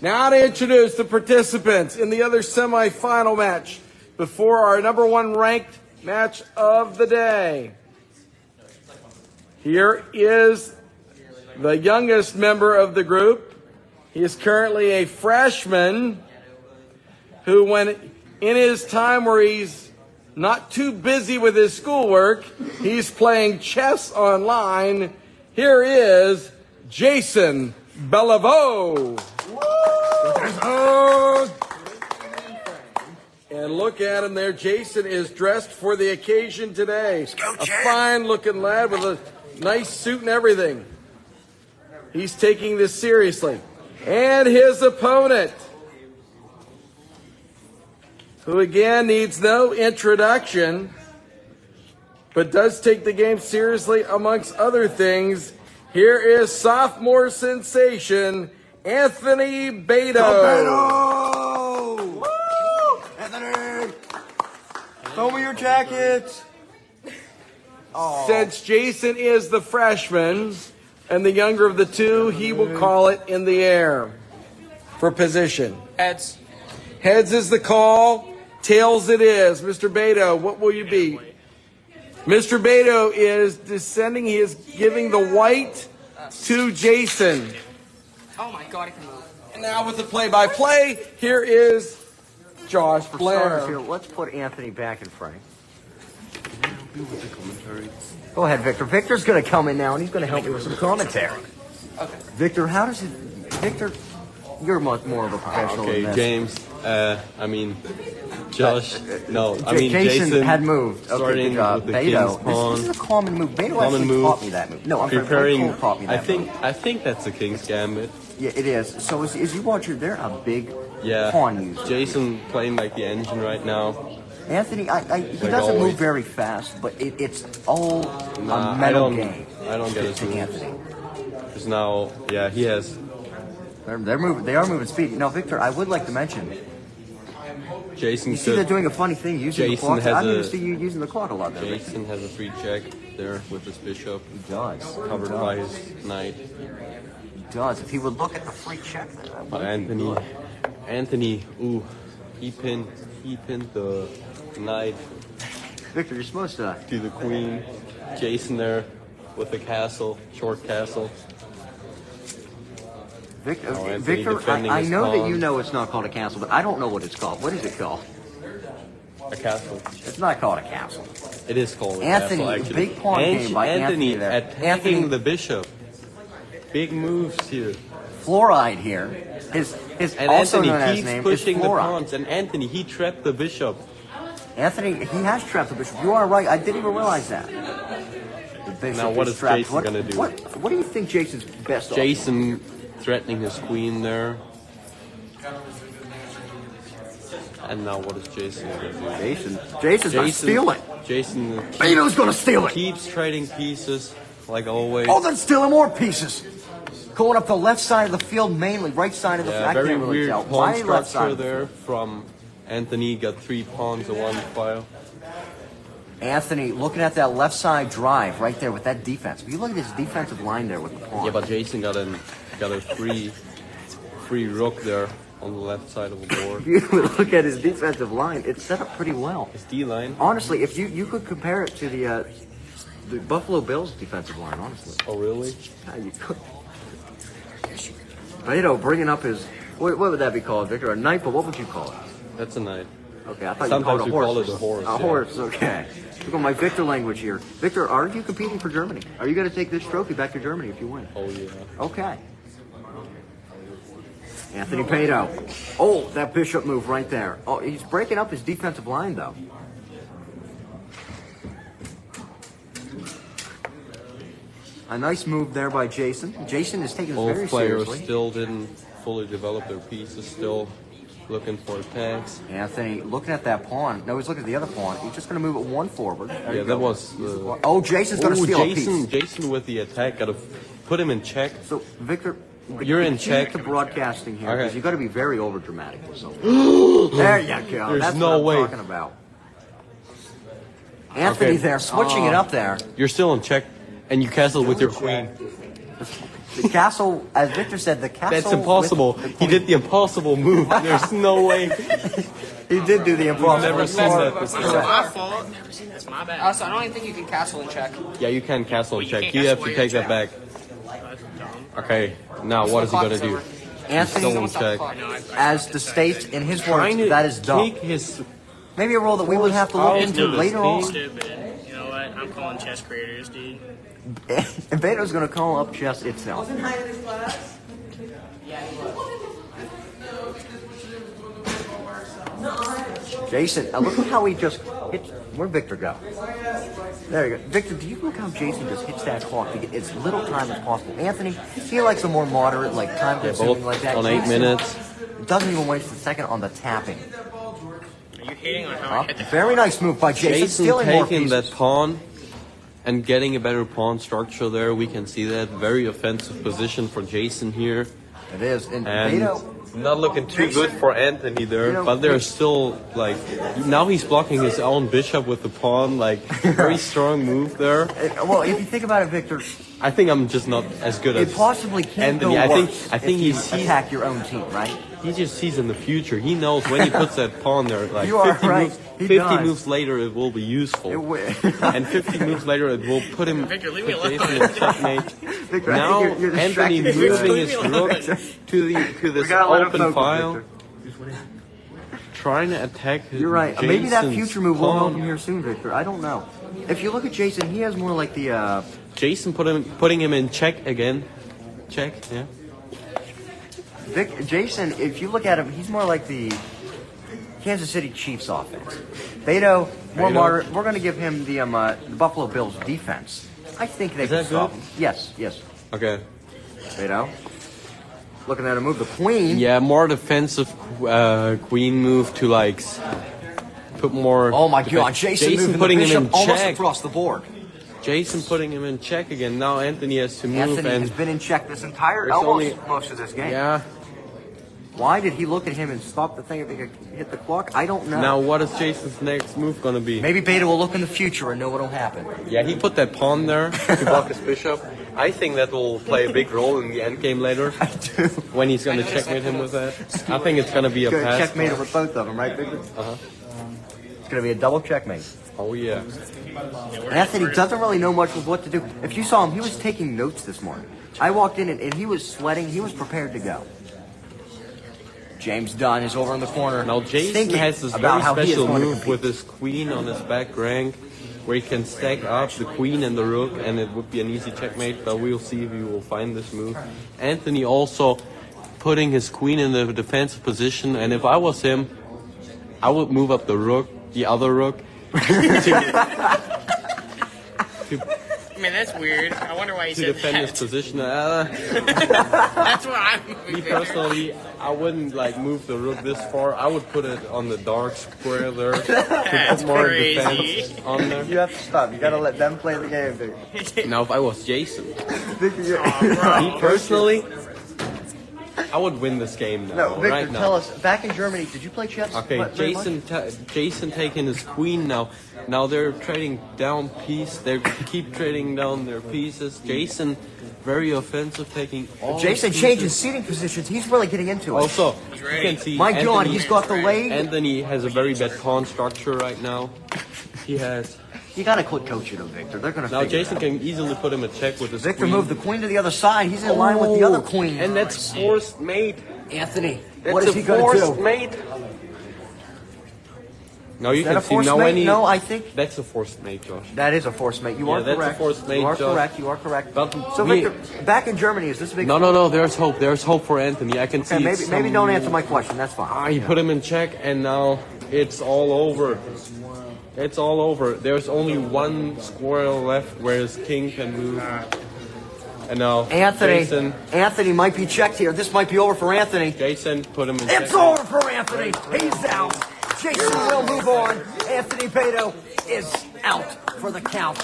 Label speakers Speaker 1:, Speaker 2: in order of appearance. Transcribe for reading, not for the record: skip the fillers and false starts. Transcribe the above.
Speaker 1: Now to introduce the participants in the other semifinal match before our #1 ranked match of the day. Here is the youngest member of the group. He is currently a freshman who, when in his time where he's not too busy with his schoolwork, he's playing chess online. Here is Jason Beliveau. And look at him there. Jason is dressed for the occasion today. A fine-looking lad with a nice suit and everything. He's taking this seriously. And his opponent, who again needs no introduction, but does take the game seriously amongst other things. Here is sophomore sensation, Anthony Bado.
Speaker 2: Anthony! Throw me your jacket! Oh.
Speaker 1: Since Jason is the freshman and the younger of the two, he will call it in the air for position.
Speaker 3: Heads.
Speaker 1: Heads is the call. Tails it is. Mr. Bado, what will you be? Mr. Bado is descending. He is giving the white to Jason.
Speaker 3: Oh my God, I can move.
Speaker 1: And now with the play-by-play, here is Josh
Speaker 2: For
Speaker 1: Blair.
Speaker 2: starters here, let's put Anthony back in front. Go ahead, Victor. Victor's going to come in now, and he's going to help me with some commentary.
Speaker 3: Okay.
Speaker 2: Victor, how does it... Victor, you're much more of a professional
Speaker 4: Okay,
Speaker 2: than this.
Speaker 4: James. Josh. No, I mean
Speaker 2: Jason had moved. Okay,
Speaker 4: starting
Speaker 2: good job.
Speaker 4: with the
Speaker 2: Bado.
Speaker 4: king's pawn.
Speaker 2: This is a common move. Bado
Speaker 4: Common
Speaker 2: actually
Speaker 4: move.
Speaker 2: taught me that move. No, I'm
Speaker 4: Preparing.
Speaker 2: Cole taught me that move.
Speaker 4: I think that's the king's gambit.
Speaker 2: Yeah, it is. So as you watch it, they're a big
Speaker 4: Yeah.
Speaker 2: pawn user.
Speaker 4: Jason playing like the engine right now.
Speaker 2: Anthony, he
Speaker 4: Like
Speaker 2: doesn't
Speaker 4: always.
Speaker 2: move very fast, but it's all
Speaker 4: Nah,
Speaker 2: a
Speaker 4: I
Speaker 2: mental
Speaker 4: don't-
Speaker 2: game.
Speaker 4: I don't get his
Speaker 2: to
Speaker 4: moves.
Speaker 2: Anthony.
Speaker 4: Because now, yeah, he has.
Speaker 2: They're moving. They are moving speed. Now, Victor, I would like to mention.
Speaker 4: Jason
Speaker 2: You see, they're
Speaker 4: could.
Speaker 2: doing a funny thing using
Speaker 4: Jason
Speaker 2: the clock.
Speaker 4: has
Speaker 2: I didn't
Speaker 4: a-
Speaker 2: see you using the clock a lot there. Victor.
Speaker 4: Jason has a free check there with his bishop,
Speaker 2: He does.
Speaker 4: covered by his knight.
Speaker 2: He does. If he would look at the free check there. that would be good.
Speaker 4: Anthony, ooh, he pinned the knight
Speaker 2: Victor, you're supposed to.
Speaker 4: to the queen. Jason there with the castle, short castle.
Speaker 2: Victor,
Speaker 4: Anthony
Speaker 2: Victor,
Speaker 4: defending
Speaker 2: I
Speaker 4: his
Speaker 2: know that
Speaker 4: pawn.
Speaker 2: you know it's not called a castle, but I don't know what it's called. What is it called?
Speaker 4: A castle.
Speaker 2: It's not called a castle.
Speaker 4: It is called a
Speaker 2: Anthony,
Speaker 4: castle,
Speaker 2: the
Speaker 4: actually.
Speaker 2: big pawn game by Anthony there.
Speaker 4: attacking
Speaker 2: Anthony-
Speaker 4: the bishop. Big moves here.
Speaker 2: Fluoride here. His
Speaker 4: And
Speaker 2: also
Speaker 4: Anthony
Speaker 2: known as
Speaker 4: keeps
Speaker 2: name
Speaker 4: pushing
Speaker 2: is
Speaker 4: the
Speaker 2: Fluoride.
Speaker 4: pawns. And Anthony, he trapped the bishop.
Speaker 2: Anthony, he has trapped the bishop. You are right. I didn't even realize that. The bishop
Speaker 4: Now, what
Speaker 2: is
Speaker 4: is
Speaker 2: trapped.
Speaker 4: Jason
Speaker 2: What-
Speaker 4: gonna do?
Speaker 2: What do you think Jason's best?
Speaker 4: Jason threatening his queen there. And now what is Jason going to do?
Speaker 2: Jason's gonna steal it.
Speaker 4: Jason
Speaker 2: Bado's gonna steal it.
Speaker 4: keeps trading pieces, like always.
Speaker 2: Oh, they're stealing more pieces. Going up the left side of the field mainly, right side of the field.
Speaker 4: Yeah,
Speaker 2: I
Speaker 4: very
Speaker 2: can't really
Speaker 4: weird
Speaker 2: tell.
Speaker 4: pawn
Speaker 2: Why left side
Speaker 4: structure
Speaker 2: of the
Speaker 4: there
Speaker 2: field?
Speaker 4: from Anthony. Got 3 pawns in one file.
Speaker 2: Anthony, looking at that left side drive right there with that defense. If you look at his defensive line there with the pawn.
Speaker 4: Yeah, but Jason got a free rook there on the left side of the board.
Speaker 2: If you look at his defensive line, it's set up pretty well.
Speaker 4: His D line.
Speaker 2: Honestly, if you could compare it to the Buffalo Bills defensive line, honestly.
Speaker 4: Oh really?
Speaker 2: Yeah, you could. Bado bringing up his, what would that be called, Victor? A knight, but what would you call it?
Speaker 4: That's a knight.
Speaker 2: Okay, I thought
Speaker 4: Sometimes
Speaker 2: you
Speaker 4: we
Speaker 2: called it
Speaker 4: call
Speaker 2: a
Speaker 4: it
Speaker 2: horse.
Speaker 4: a horse,
Speaker 2: A
Speaker 4: yeah.
Speaker 2: horse, okay. Look at my Victor language here. Victor, are you competing for Germany? Are you going to take this trophy back to Germany if you win?
Speaker 4: Oh yeah.
Speaker 2: Okay. Anthony Bado. Oh, that bishop move right there. Oh, he's breaking up his defensive line, though. A nice move there by Jason. Jason is taking this very
Speaker 4: Both players
Speaker 2: seriously.
Speaker 4: still didn't fully develop their pieces. Still looking for attacks.
Speaker 2: Anthony looking at that pawn. No, he's looking at the other pawn. He's just going to move it one forward. There
Speaker 4: Yeah,
Speaker 2: you
Speaker 4: that
Speaker 2: go.
Speaker 4: was.
Speaker 2: Oh, Jason's going to steal a piece.
Speaker 4: Jason with the attack. Got to put him in check.
Speaker 2: So, Victor,
Speaker 4: You're in
Speaker 2: the key
Speaker 4: check.
Speaker 2: to broadcasting here, because
Speaker 4: Okay.
Speaker 2: you've got to be very overdramatic. So. There you go.
Speaker 4: There's
Speaker 2: That's
Speaker 4: no
Speaker 2: what I'm
Speaker 4: way.
Speaker 2: talking about. Anthony
Speaker 4: Okay.
Speaker 2: there, switching it up there.
Speaker 4: You're still in check, and you castle with your queen.
Speaker 2: The castle, as Victor said, the castle.
Speaker 4: That's impossible. He did the impossible move. There's no way.
Speaker 2: He did do the impossible.
Speaker 4: Never seen that
Speaker 3: It's
Speaker 4: before.
Speaker 3: my fault. Never seen that. It's my bad. Also, I don't even think you can castle and check.
Speaker 4: Yeah, you can castle
Speaker 3: you
Speaker 4: check.
Speaker 3: can't
Speaker 4: You have
Speaker 3: castle
Speaker 4: to take that back. Okay, now what is he gonna do?
Speaker 2: Anthony,
Speaker 4: Double check.
Speaker 2: as the states in his words,
Speaker 4: Trying to
Speaker 2: that is dumb.
Speaker 4: take his.
Speaker 2: Maybe a rule that we would have to look
Speaker 4: Force
Speaker 2: into
Speaker 4: out the
Speaker 2: later on.
Speaker 5: Stupid. You know what? I'm calling chess creators, dude.
Speaker 2: And Bado's going to call up chess itself. Jason, look at how he just hits. Where'd Victor go? There you go. Victor, do you look how Jason just hits that clock to get as little time as possible? Anthony, he likes a more moderate, like time consuming
Speaker 4: Both
Speaker 2: like that.
Speaker 4: on 8
Speaker 2: Jason
Speaker 4: minutes.
Speaker 2: doesn't even waste a second on the tapping.
Speaker 5: Are you hating on how I hit the
Speaker 2: Very nice move by Jason.
Speaker 4: Jason
Speaker 2: Stealing more
Speaker 4: taking
Speaker 2: pieces.
Speaker 4: that pawn and getting a better pawn structure there. We can see that. Very offensive position for Jason here.
Speaker 2: It is. And
Speaker 4: And
Speaker 2: Bado,
Speaker 4: not looking too good for Anthony there.
Speaker 2: You know,
Speaker 4: But there's still, like, now he's blocking his own bishop with the pawn. Like, very strong move there.
Speaker 2: well, if you think about it, Victor,
Speaker 4: I think I'm just not as good as
Speaker 2: it possibly can't
Speaker 4: Anthony.
Speaker 2: go
Speaker 4: I think
Speaker 2: worse
Speaker 4: I think
Speaker 2: if you
Speaker 4: he's
Speaker 2: attack your own team, right?
Speaker 4: he just sees in the future. He knows when he puts that pawn there, like
Speaker 2: You are
Speaker 4: 50
Speaker 2: right.
Speaker 4: moves,
Speaker 2: He
Speaker 4: 50
Speaker 2: does.
Speaker 4: moves later, it will be useful.
Speaker 2: It will.
Speaker 4: And 50 moves later, it will put him
Speaker 5: Victor, leave me
Speaker 4: put
Speaker 5: alone.
Speaker 4: Jason in checkmate.
Speaker 2: Victor, I
Speaker 4: Now
Speaker 2: think you're
Speaker 4: Anthony
Speaker 2: distracted.
Speaker 4: moving
Speaker 5: Leave
Speaker 4: his
Speaker 5: me alone.
Speaker 4: rook to this
Speaker 2: gotta let him
Speaker 4: open
Speaker 2: focus,
Speaker 4: file,
Speaker 2: Victor.
Speaker 4: trying to attack his
Speaker 2: You're right. Maybe that
Speaker 4: Jason's
Speaker 2: future move will help
Speaker 4: pawn.
Speaker 2: him here soon, Victor. I don't know. If you look at Jason, he has more like the.
Speaker 4: Jason putting him in check again. Check, yeah.
Speaker 2: Jason, if you look at him, he's more like the Kansas City Chiefs offense. Bado, more
Speaker 4: Bado.
Speaker 2: moderate. We're going to give him the Buffalo Bills defense. I think they
Speaker 4: Is
Speaker 2: can
Speaker 4: that
Speaker 2: stop
Speaker 4: good?
Speaker 2: him. Yes, yes.
Speaker 4: Okay.
Speaker 2: Bado. Looking at him move the queen.
Speaker 4: Yeah, more defensive queen move to like put more.
Speaker 2: Oh my God, Jason moving
Speaker 4: putting
Speaker 2: the
Speaker 4: him in
Speaker 2: bishop almost
Speaker 4: check.
Speaker 2: across the board.
Speaker 4: Jason putting him in check again. Now Anthony has to move
Speaker 2: Anthony
Speaker 4: and
Speaker 2: has been in check this entire,
Speaker 4: It's
Speaker 2: almost
Speaker 4: only-
Speaker 2: most of this game.
Speaker 4: yeah.
Speaker 2: Why did he look at him and stop the thing if he could hit the clock? I don't know.
Speaker 4: Now what is Jason's next move gonna be?
Speaker 2: Maybe Beta will look in the future and know what'll happen.
Speaker 4: Yeah, he put that pawn there to block his bishop. I think that will play a big role in the end game later
Speaker 2: I do.
Speaker 4: when he's gonna checkmate him with that. I think it's gonna be a
Speaker 2: Good
Speaker 4: pass.
Speaker 2: checkmate over both of them, right, Victor? It's going to be a double checkmate.
Speaker 4: Oh yeah.
Speaker 2: Anthony doesn't really know much of what to do. If you saw him, he was taking notes this morning. I walked in and he was sweating. He was prepared to go. James Dunn is over in the corner.
Speaker 4: Now Jason
Speaker 2: thinking
Speaker 4: has this
Speaker 2: about
Speaker 4: very
Speaker 2: how he is
Speaker 4: special
Speaker 2: going to
Speaker 4: move
Speaker 2: compete.
Speaker 4: with his queen on his back rank, where he can stack up the queen and the rook, and it would be an easy checkmate. But we'll see if he will find this move. Anthony also putting his queen in the defensive position, and if I was him, I would move up the rook, the other rook.
Speaker 5: I mean, that's weird. I wonder why he
Speaker 4: To
Speaker 5: said
Speaker 4: defend his
Speaker 5: that.
Speaker 4: position.
Speaker 5: That's what I'm
Speaker 4: Me
Speaker 5: moving.
Speaker 4: personally, I wouldn't like move the rook this far. I would put it on the dark square there to
Speaker 5: That's
Speaker 4: put more
Speaker 5: crazy.
Speaker 4: defense on there.
Speaker 2: You have to stop. You got to let them play the game, Victor.
Speaker 4: Now, if I was Jason,
Speaker 2: Victor,
Speaker 4: me personally, I would win this game now.
Speaker 2: no, Victor,
Speaker 4: right now.
Speaker 2: tell us. Back in Germany, did you play chess?
Speaker 4: Okay,
Speaker 2: very much?
Speaker 4: Jason taking his queen now. Now they're trading down piece. They keep trading down their pieces. Jason, very offensive, taking all.
Speaker 2: Jason
Speaker 4: his
Speaker 2: changing
Speaker 4: pieces.
Speaker 2: seating positions. He's really getting into it.
Speaker 4: Also, you
Speaker 5: ready.
Speaker 4: can see.
Speaker 2: My God,
Speaker 4: Anthony-
Speaker 2: he's got the leg.
Speaker 4: Anthony has a very bad pawn structure right now. He has.
Speaker 2: You got to quit coaching him, Victor. They're going to
Speaker 4: Now
Speaker 2: figure it
Speaker 4: Jason
Speaker 2: out.
Speaker 4: can easily put him in check with his
Speaker 2: Victor
Speaker 4: queen.
Speaker 2: moved the queen to the other side. He's in line with the other queen.
Speaker 4: And that's forced mate.
Speaker 2: Anthony,
Speaker 4: That's
Speaker 2: what is
Speaker 4: a
Speaker 2: he going to
Speaker 4: forced
Speaker 2: do?
Speaker 4: mate. Now you
Speaker 2: Is that
Speaker 4: can
Speaker 2: a
Speaker 4: see
Speaker 2: forced
Speaker 4: now
Speaker 2: mate?
Speaker 4: when he.
Speaker 2: No, I think
Speaker 4: That's a forced mate, Josh.
Speaker 2: that is a force mate. You
Speaker 4: Yeah,
Speaker 2: are
Speaker 4: that's a
Speaker 2: correct.
Speaker 4: force mate,
Speaker 2: you are
Speaker 4: Josh.
Speaker 2: correct. You are correct.
Speaker 4: But
Speaker 2: So,
Speaker 4: we-
Speaker 2: Victor, back in Germany, is this a big?
Speaker 4: No. There's hope. There's hope for Anthony. I can see.
Speaker 2: Okay,
Speaker 4: it's
Speaker 2: maybe
Speaker 4: some-
Speaker 2: don't answer my question. That's fine.
Speaker 4: He put him in check, and now it's all over. It's all over. There's only one square left where his king can move. And now
Speaker 2: Anthony, Anthony might be checked here. This might be over for Anthony.
Speaker 4: Jason put him in check.
Speaker 2: It's over for Anthony. He's out. Jason will move on. Anthony Bado is out for the count.